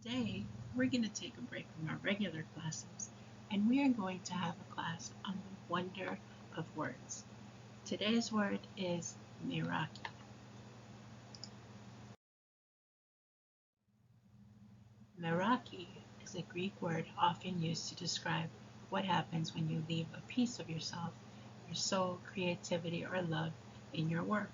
Today, we're going to take a break from our regular classes and we are going to have a class on the wonder of words. Today's word is Meraki. Meraki is a Greek word often used to describe what happens when you leave a piece of yourself, your soul, creativity, or love in your work.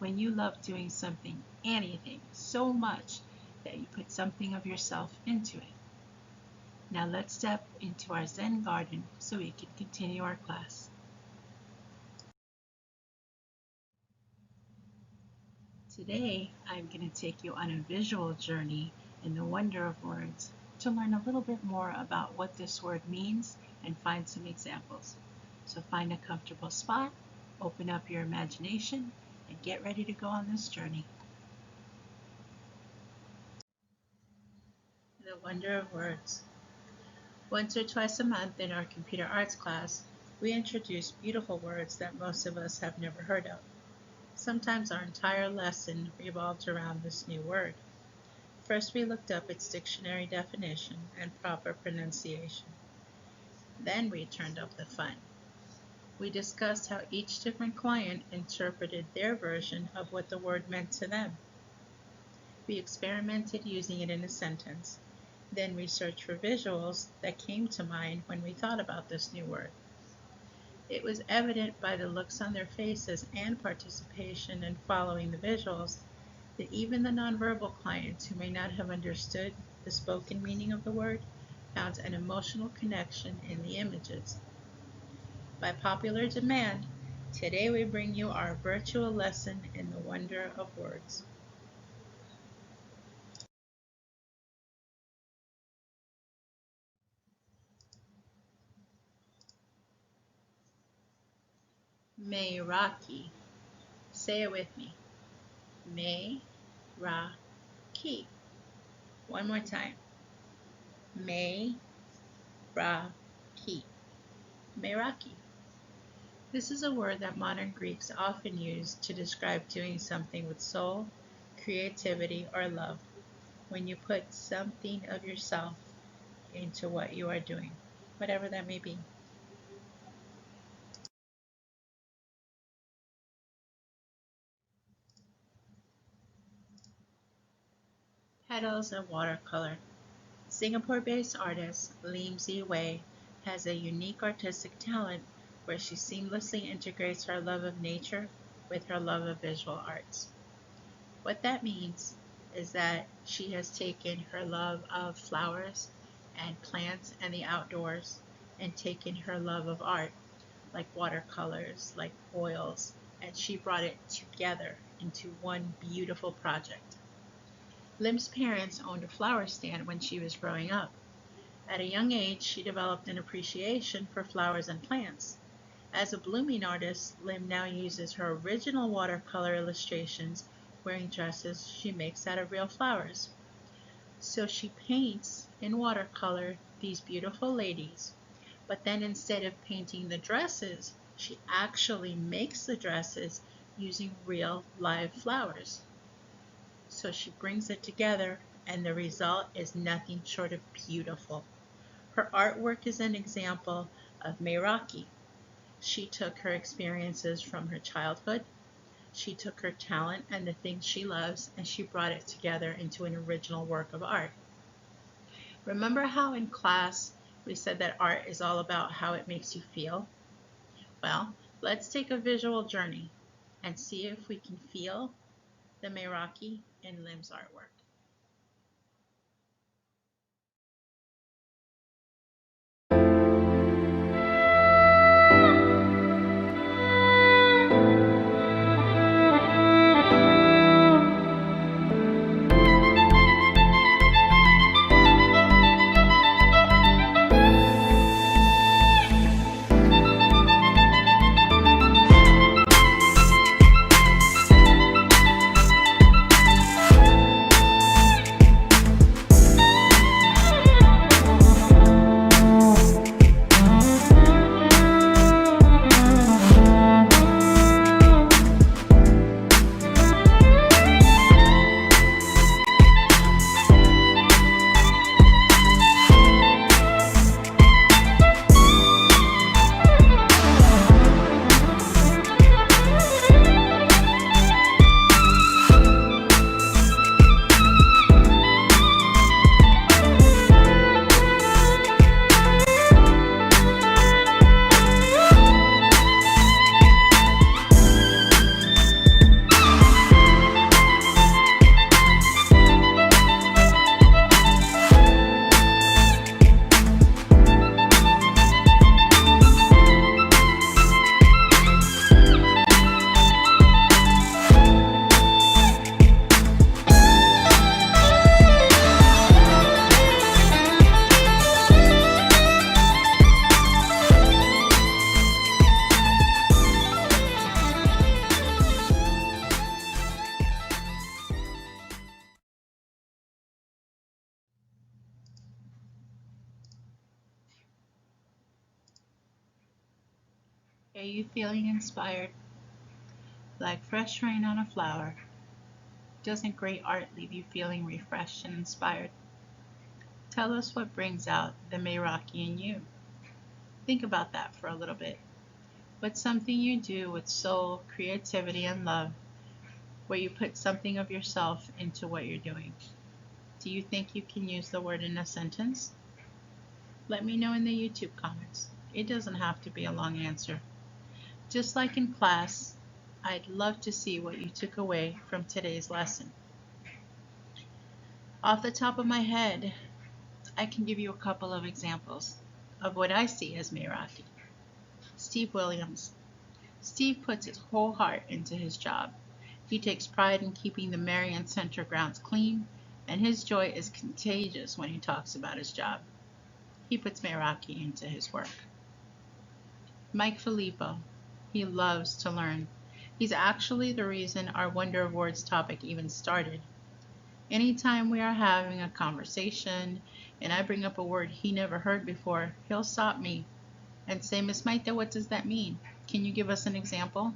When you love doing something, anything, so much that you put something of yourself into it. Now let's step into our Zen garden so we can continue our class. Today, I'm going to take you on a visual journey in the wonder of words to learn a little bit more about what this word means and find some examples. So find a comfortable spot, open up your imagination, and get ready to go on this journey. The wonder of words. Once or twice a month in our computer arts class, we introduce beautiful words that most of us have never heard of. Sometimes our entire lesson revolved around this new word. First, we looked up its dictionary definition and proper pronunciation. Then we turned up the fun. We discussed how each different client interpreted their version of what the word meant to them. We experimented using it in a sentence. Then we searched for visuals that came to mind when we thought about this new word. It was evident by the looks on their faces and participation in following the visuals that even the nonverbal clients who may not have understood the spoken meaning of the word found an emotional connection in the images. By popular demand, today we bring you our virtual lesson in the wonder of words. Meraki. Say it with me. Meraki. One more time. Meraki. Meraki. This is a word that modern Greeks often use to describe doing something with soul, creativity, or love. When you put something of yourself into what you are doing, whatever that may be. Petals of watercolor. Singapore-based artist Lim Zi Wei has a unique artistic talent where she seamlessly integrates her love of nature with her love of visual arts. What that means is that she has taken her love of flowers and plants and the outdoors and taken her love of art, like watercolors, like oils, and she brought it together into one beautiful project. Lim's parents owned a flower stand when she was growing up. At a young age, she developed an appreciation for flowers and plants. As a blooming artist, Lim now uses her original watercolor illustrations wearing dresses she makes out of real flowers. So she paints in watercolor these beautiful ladies, but then instead of painting the dresses, she actually makes the dresses using real live flowers. So she brings it together and the result is nothing short of beautiful. Her artwork is an example of Meraki. She took her experiences from her childhood, she took her talent and the things she loves, and she brought it together into an original work of art. Remember how in class we said that art is all about how it makes you feel? Well, let's take a visual journey and see if we can feel the Meraki in Lim's artwork. Are you feeling inspired? Like fresh rain on a flower. Doesn't great art leave you feeling refreshed and inspired? Tell us what brings out the Meraki in you. Think about that for a little bit. What's something you do with soul, creativity, and love where you put something of yourself into what you're doing? Do you think you can use the word in a sentence? Let me know in the YouTube comments. It doesn't have to be a long answer. Just like in class, I'd love to see what you took away from today's lesson. Off the top of my head, I can give you a couple of examples of what I see as Meraki. Steve Williams. Steve puts his whole heart into his job. He takes pride in keeping the Marion Center grounds clean, and his joy is contagious when he talks about his job. He puts Meraki into his work. Mike Filippo. He loves to learn. He's actually the reason our Wonder of Words topic even started. Anytime we are having a conversation and I bring up a word he never heard before, he'll stop me and say, Miss Maite, what does that mean? Can you give us an example?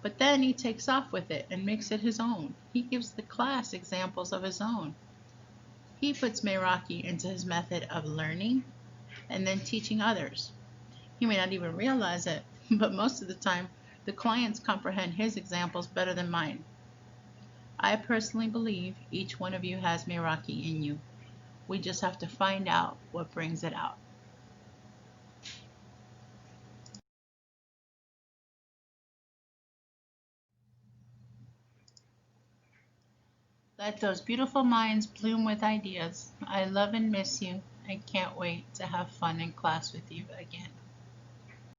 But then he takes off with it and makes it his own. He gives the class examples of his own. He puts Meraki into his method of learning and then teaching others. He may not even realize it, but most of the time, the clients comprehend his examples better than mine. I personally believe each one of you has Meraki in you. We just have to find out what brings it out. Let those beautiful minds bloom with ideas. I love and miss you and can't wait to have fun in class with you again.